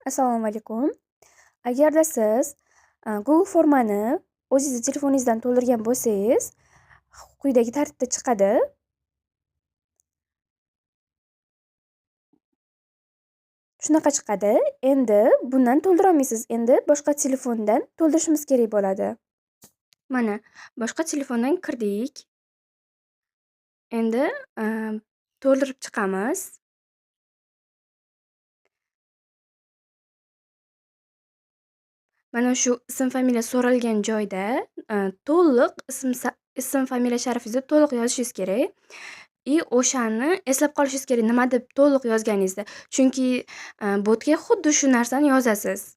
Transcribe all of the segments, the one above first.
Assalomu alaykum. Agarda siz Google formani o'zingizni telefoningizdan to'ldirgan bo'lsangiz, quyidagi tartibda chiqadi. Shunaqa chiqadi. Endi bundan to'ldira olmaysiz. Endi boshqa telefondan to'ldirishimiz kerak bo'ladi. Mana, boshqa telefondan kirdik. Endi to'ldirib chiqamiz. Mana shu ism-familiya so'ralgan joyda to'liq ism-familiya sharifingizni to'liq yozishingiz kerak. O'shani eslab qolishingiz kerak, nima deb to'liq yozganingizda. Chunki botga xuddi shu narsani yozasiz.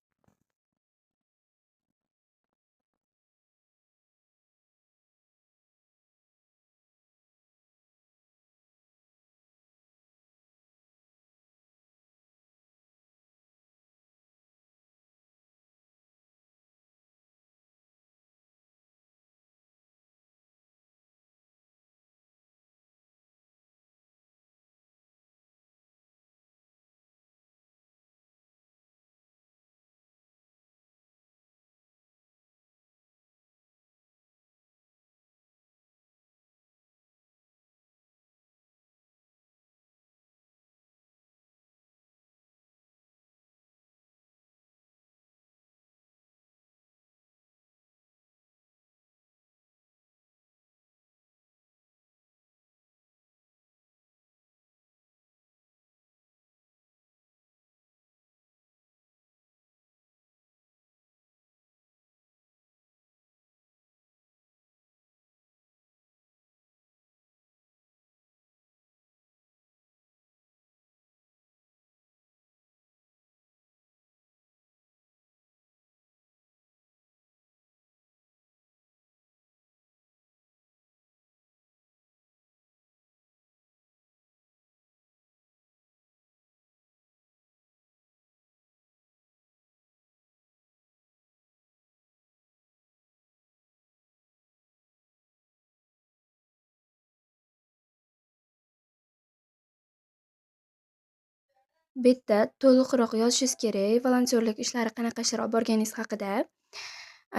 Bu yerda to'liqroq yozishingiz kerak, volontyorlik ishlari qanaqa ishlar olib borganingiz haqida.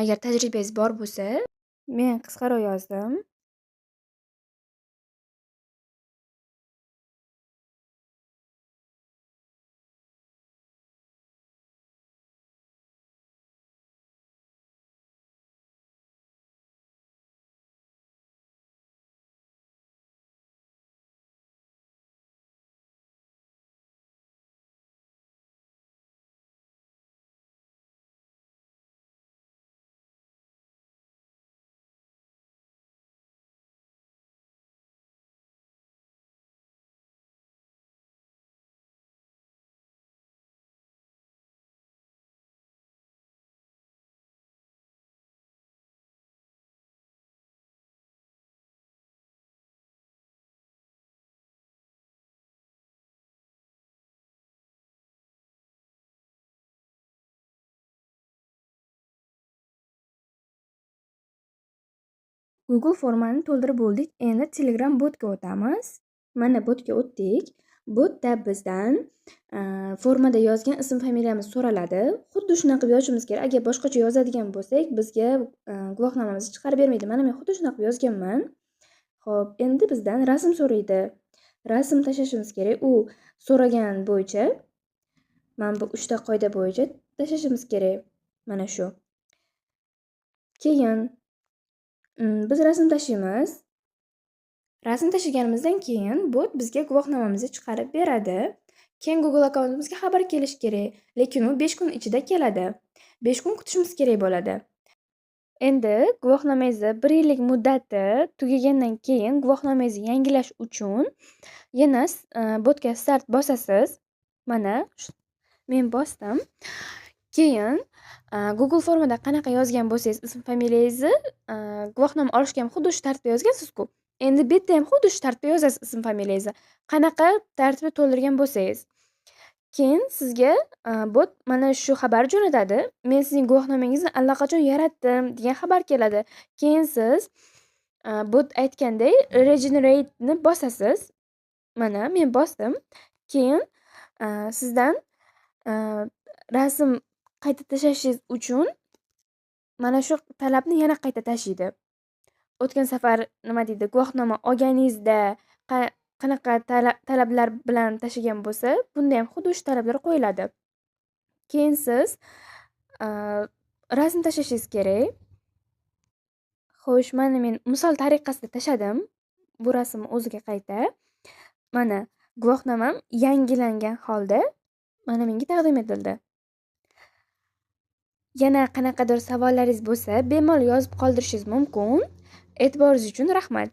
Agar tajribangiz bor bo'lsa, men qisqaroq yozdim. Google formani to'ldirib bo'ldik. Endi Telegram botga o'tamiz. Mana botga o'tdik. Botda bizdan formada yozgan ism-familiyamiz so'raladi. Xuddi shunaqa qilib yozishimiz kerak. Agar boshqacha yozadigan bo'lsak, bizga guvohnomamizni chiqarib bermaydi. Mana men xuddi shunaqa qilib yozganman. Xo'p, endi bizdan rasm so'raydi. Rasm tashlashimiz kerak. U so'ragan bo'yicha mana bu 3 ta qoida bo'yicha tashlashimiz kerak. Mana shu. Keyin biz rasm tashlaymiz. Rasm tashlaganimizdan keyin bot bizga guvohnomamizni chiqarib beradi. Keyin Google akkauntimizga xabar kelishi kerak, lekin u 5 kun ichida keladi. 5 kun kutishimiz kerak bo'ladi. Endi guvohnomangizni 1 yillik muddati tugagandan keyin guvohnomangizni yangilash uchun yana botga start bosasiz. Mana men bosdim. Keyin Google formada qanaqa yozgan bo'lsangiz ism-familiyangizni guvohnoma olishga ham xuddi shu tartibda yozgansiz-ku. Endi bu yerda ham xuddi shu tartibda yozasiz ism-familiyangizni. Qanaqa tartibda to'ldirgan bo'lsangiz. Keyin sizga bot mana shu xabar jo'natadi. Men sizning guvohnomangizni allaqachon yaratdim degan xabar keladi. Keyin siz bot aytganday regenerate ni bosasiz. Mana men bosdim. Keyin sizdan rasm qayta tashlashingiz uchun mana shu talabni yana qayta tashiydi. O'tgan safar nima deydi, guvohnoma olganingizda qanaqa talablar bilan tashagan bo'lsa, bunda ham xuddi o'sha talablar qo'yiladi. Keyin siz rasm tashlashingiz kerak. Xo'sh, mana men misol tariqasida tashadim bu rasmni o'ziga qayta. Mana guvohnomam yangilangan holda mana menga taqdim etildi. Yana qanaqadir savollaringiz bo'lsa, bemalol yozib qoldirishingiz mumkin. E'tiboringiz uchun rahmat.